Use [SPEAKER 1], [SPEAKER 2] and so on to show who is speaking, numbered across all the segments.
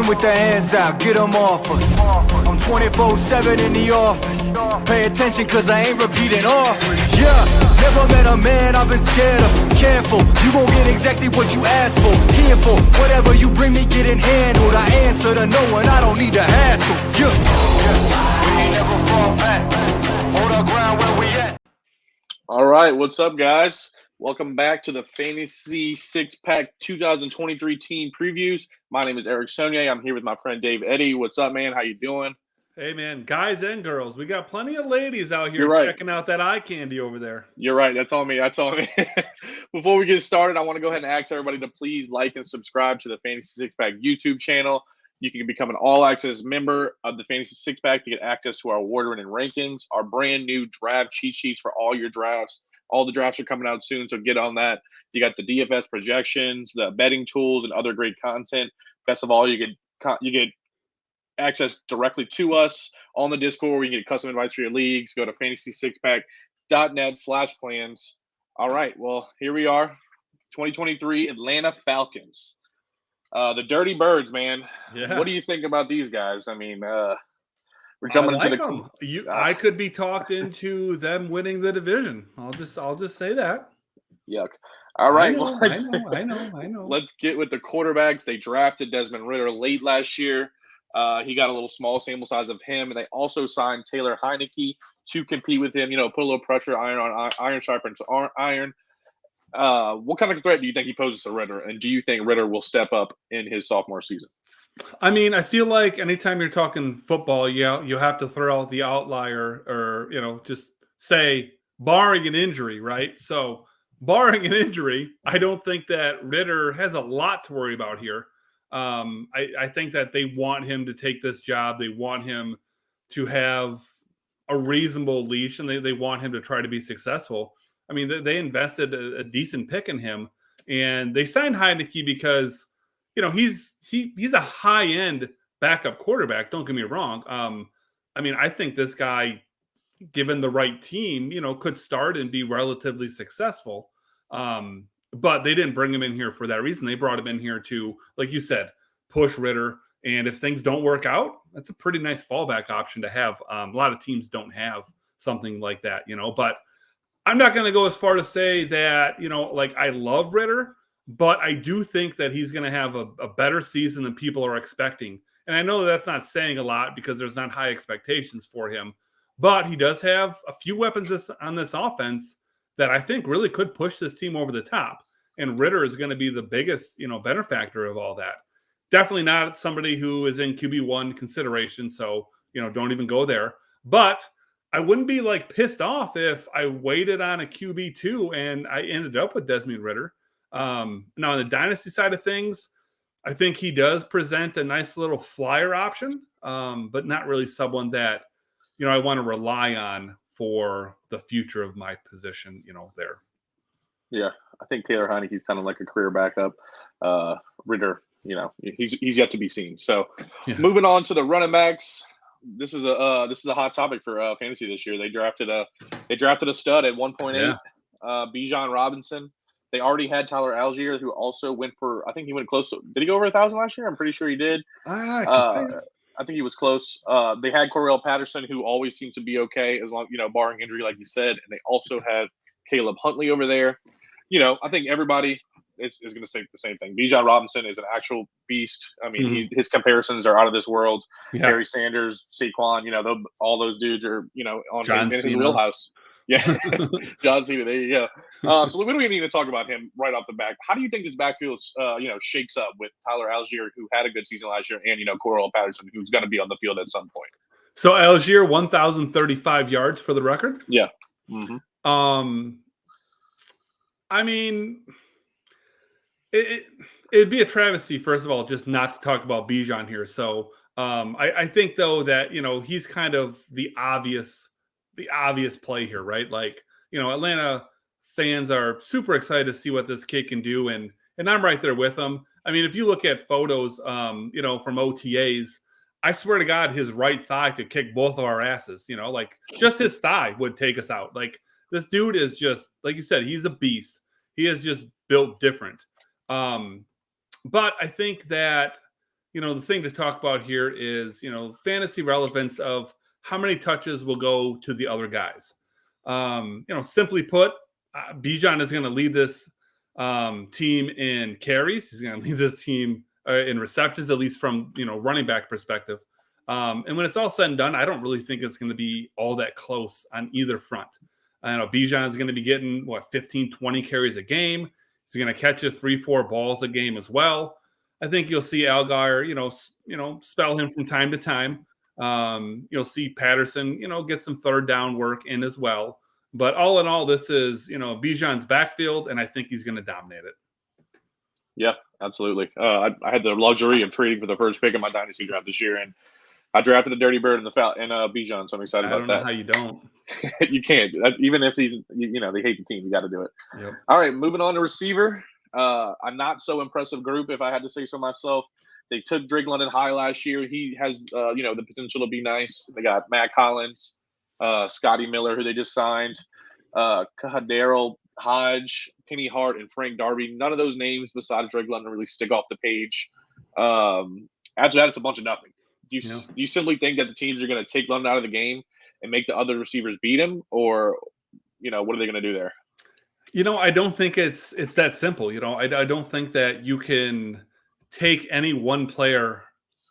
[SPEAKER 1] with the hands out, get them off us. I'm 24/7 in the office. Pay attention cause I ain't repeating offers. Yeah, never met a man I've been scared of. Careful, you gon' get exactly what you asked for. Careful, whatever you bring me getting handled. I answer to no one, I don't need to hassle. Yeah, we ain't never fall back. Hold our ground where we at.
[SPEAKER 2] All right, what's up, guys? Welcome back to the Fantasy Six Pack 2023 team previews. My name is Eric Sonnier. I'm here with my friend Dave Eddy. What's up, man? How you doing?
[SPEAKER 3] Hey, man, guys and girls, we got plenty of ladies out here checking out that eye candy over there.
[SPEAKER 2] You're right. That's on me. Before we get started, I want to go ahead and ask everybody to please like and subscribe to the Fantasy Six Pack YouTube channel. You can become an all-access member of the Fantasy Six Pack to get access to our award-winning rankings, our brand new draft cheat sheets for all your drafts. All the drafts are coming out soon, so get on that. You got the DFS projections, the betting tools, and other great content. Best of all, you get access directly to us on the Discord where you can get custom advice for your leagues. Go to fantasysixpack.net/plans. All right, well, here we are, 2023 Atlanta Falcons. The Dirty Birds, man.
[SPEAKER 3] Yeah.
[SPEAKER 2] What do you think about these guys? I mean, we're jumping into
[SPEAKER 3] them. I could be talked into them winning the division. I'll just say that.
[SPEAKER 2] Yuck. All right.
[SPEAKER 3] I know.
[SPEAKER 2] Let's get with the quarterbacks. They drafted Desmond Ridder late last year. He got a little small sample size of him, and they also signed Taylor Heineke to compete with him. You know, put a little pressure, iron on iron, sharpens iron. What kind of threat do you think he poses to Ridder, and do you think Ridder will step up in his sophomore season?
[SPEAKER 3] I mean, I feel like anytime you're talking football, you have to throw out the outlier or, just say barring an injury, right? So barring an injury, I don't think that Ridder has a lot to worry about here. I think that they want him to take this job. They want him to have a reasonable leash, and they want him to try to be successful. I mean, they invested a decent pick in him, and they signed Heineke because – he's a high-end backup quarterback. Don't get me wrong. I mean, I think this guy, given the right team, could start and be relatively successful. But they didn't bring him in here for that reason. They brought him in here to, like you said, push Ridder. And if things don't work out, that's a pretty nice fallback option to have. A lot of teams don't have something like that, But I'm not going to go as far to say that, I love Ridder. But I do think that he's going to have a better season than people are expecting. And I know that's not saying a lot because there's not high expectations for him. But he does have a few weapons on this offense that I think really could push this team over the top. And Ridder is going to be the biggest, benefactor of all that. Definitely not somebody who is in QB1 consideration. So, don't even go there. But I wouldn't be pissed off if I waited on a QB2 and I ended up with Desmond Ridder. Now on the dynasty side of things, I think he does present a nice little flyer option, but not really someone that, I want to rely on for the future of my position, there.
[SPEAKER 2] Yeah, I think Taylor Heineke's kind of like a career backup. Ridder, he's yet to be seen. So Moving on to the running backs. This is a hot topic for fantasy this year. They drafted a stud at 1.8, Bijan Robinson. They already had Tyler Algier, who also went for, I think he went close to, did he go over 1,000 last year? I'm pretty sure he did. I think he was close. They had Cordarrelle Patterson, who always seemed to be okay, as long, barring injury, like you said. And they also have Caleb Huntley over there. I think everybody is going to say the same thing. Bijan Robinson is an actual beast. I mean, his comparisons are out of this world. Yeah. Barry Sanders, Saquon, all those dudes are, in his wheelhouse. Yeah, John Cena. There you go. So we don't even need to talk about him right off the bat. How do you think this backfield, shakes up with Tyler Algier, who had a good season last year, and Cordarrelle Patterson, who's going to be on the field at some point?
[SPEAKER 3] So Algier, 1,035 yards for the record.
[SPEAKER 2] Yeah.
[SPEAKER 3] Mm-hmm. I mean, it'd be a travesty, first of all, just not to talk about Bijan here. So I think though that he's kind of the obvious play here, right? Atlanta fans are super excited to see what this kid can do, and I'm right there with them. I mean, if you look at photos, from OTAs, I swear to God, his right thigh could kick both of our asses. Just his thigh would take us out. This dude is just, like you said, he's a beast. He is just built different. But I think that the thing to talk about here is, fantasy relevance of how many touches will go to the other guys. Simply put, Bijan is going to lead this team in carries. He's going to lead this team in receptions, at least from, running back perspective. And when it's all said and done, I don't really think it's going to be all that close on either front. I know Bijan is going to be getting 15, 20 carries a game. He's going to catch you 3-4 balls a game as well. I think you'll see Algier, spell him from time to time. You'll see Patterson, get some third down work in as well. But all in all, this is, Bijan's backfield, and I think he's going to dominate it.
[SPEAKER 2] Yeah, absolutely. I had the luxury of trading for the first pick in my dynasty draft this year, and I drafted the Dirty Bird and Bijan, so I'm excited about that.
[SPEAKER 3] I don't know how you don't.
[SPEAKER 2] You can't. Even if he's, they hate the team, you got to do it.
[SPEAKER 3] Yep.
[SPEAKER 2] All right, moving on to receiver. A not so impressive group, if I had to say so myself. They took Drake London high last year. He has, the potential to be nice. They got Matt Collins, Scotty Miller, who they just signed, Daryl Hodge, Penny Hart, and Frank Darby. None of those names besides Drake London really stick off the page. After that, it's a bunch of nothing. Do you simply think that the teams are going to take London out of the game and make the other receivers beat him, or what are they going to do there?
[SPEAKER 3] I don't think it's that simple. I don't think that you can take any one player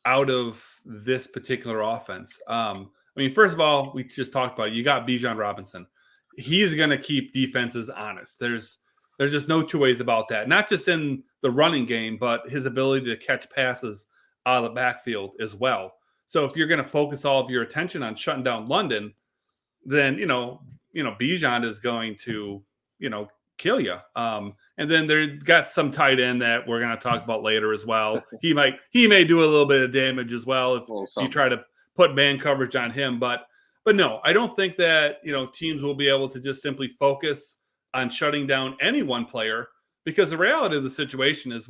[SPEAKER 3] out of this particular offense. First of all, we just talked about it. You got Bijan Robinson. He's going to keep defenses honest. There's just no two ways about that. Not just in the running game, but his ability to catch passes out of the backfield as well. So if you're going to focus all of your attention on shutting down London, then Bijan is going to kill you. And then they got some tight end that we're going to talk about later as well. He may do a little bit of damage as well if you try to put man coverage on him. But no, I don't think that teams will be able to just simply focus on shutting down any one player, because the reality of the situation is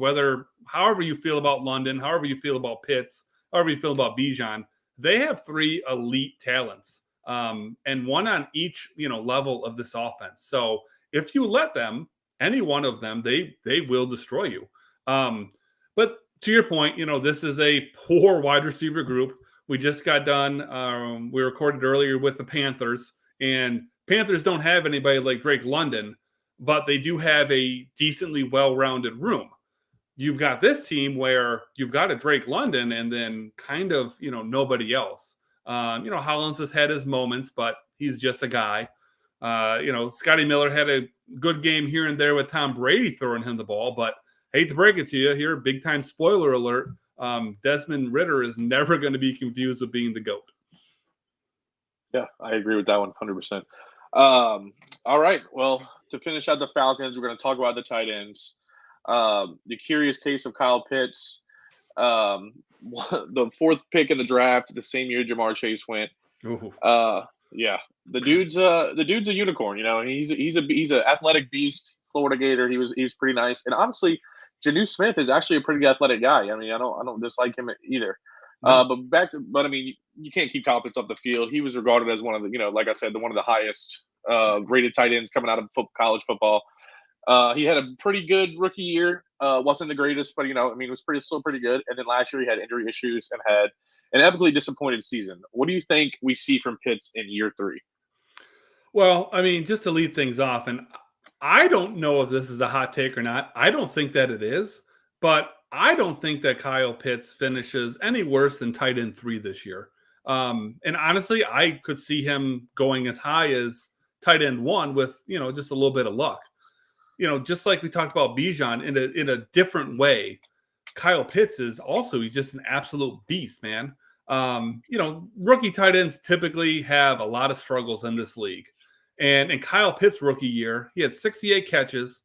[SPEAKER 3] however you feel about London, however you feel about Pitts, however you feel about Bijan, they have 3 elite talents, and one on each level of this offense. So if you let them, any one of them, they will destroy you. But to your point, this is a poor wide receiver group. We just got done. We recorded earlier with the Panthers, and Panthers don't have anybody like Drake London, but they do have a decently well-rounded room. You've got this team where you've got a Drake London and then kind of, nobody else. Hollins has had his moments, but he's just a guy. Scotty Miller had a good game here and there with Tom Brady throwing him the ball, but hate to break it to you here, big time spoiler alert. Desmond Ridder is never going to be confused with being the GOAT.
[SPEAKER 2] Yeah, I agree with that 100%. All right. Well, to finish out the Falcons, we're going to talk about the tight ends. The curious case of Kyle Pitts, the 4th pick in the draft, the same year Jamar Chase went. Yeah, the dude's a unicorn. He's an athletic beast, Florida Gator. He was pretty nice, and honestly, Janu Smith is actually a pretty athletic guy. I don't dislike him either. But you can't keep Kyle Pitts off the field. He was regarded as one of the, like I said, one of the highest rated tight ends coming out of college football. He had a pretty good rookie year. Wasn't the greatest, but was still pretty good. And then last year he had injury issues and had an epically disappointed season. What do you think we see from Pitts in year 3?
[SPEAKER 3] Well, just to lead things off, and I don't know if this is a hot take or not. I don't think that it is, but I don't think that Kyle Pitts finishes any worse than tight end 3 this year. And honestly, I could see him going as high as tight end 1 with, just a little bit of luck. Just like we talked about Bijan in a different way, Kyle Pitts is also, he's just an absolute beast, man. Rookie tight ends typically have a lot of struggles in this league. And in Kyle Pitts' rookie year, he had 68 catches,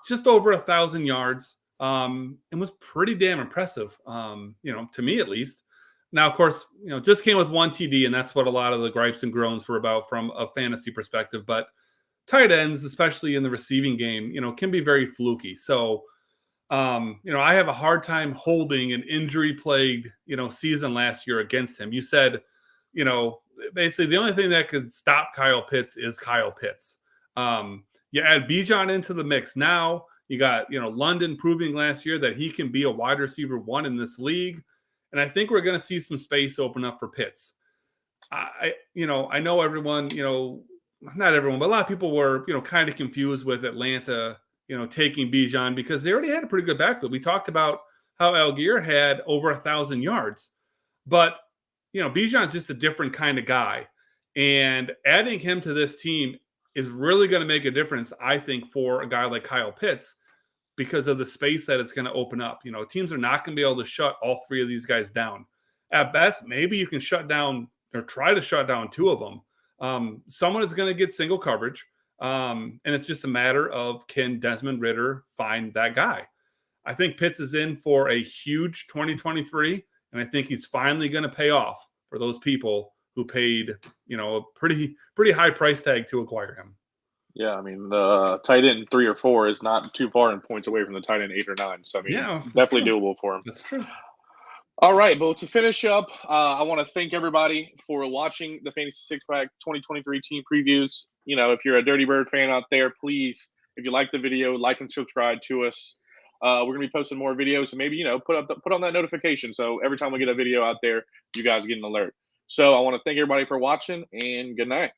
[SPEAKER 3] just over 1,000 yards, and was pretty damn impressive, to me at least. Now, of course, just came with 1 TD, and that's what a lot of the gripes and groans were about from a fantasy perspective. But tight ends, especially in the receiving game, can be very fluky. So, I have a hard time holding an injury-plagued, season last year against him. You said, basically the only thing that could stop Kyle Pitts is Kyle Pitts. You add Bijan into the mix now. You got, London proving last year that he can be a wide receiver 1 in this league. And I think we're going to see some space open up for Pitts. I know everyone, not everyone, but a lot of people were, kind of confused with Atlanta, taking Bijan because they already had a pretty good backfield. We talked about how Algier had over 1,000 yards, but Bijan's just a different kind of guy, and adding him to this team is really going to make a difference, I think, for a guy like Kyle Pitts because of the space that it's going to open up. Teams are not going to be able to shut all three of these guys down. At best, maybe you can shut down or try to shut down two of them. Someone is going to get single coverage, and it's just a matter of can Desmond Ridder find that guy. I think Pitts is in for a huge 2023, and I think he's finally going to pay off for those people who paid, a pretty high price tag to acquire him.
[SPEAKER 2] Yeah, I mean, the tight end 3 or 4 is not too far in points away from the tight end 8 or 9. So, I mean, it's definitely doable for him.
[SPEAKER 3] That's true.
[SPEAKER 2] All right, but to finish up, I want to thank everybody for watching the Fantasy Six Pack 2023 team previews. If you're a Dirty Bird fan out there, please, if you like the video, like and subscribe to us. We're gonna be posting more videos, and maybe put on that notification so every time we get a video out there, you guys get an alert. So I want to thank everybody for watching, and good night.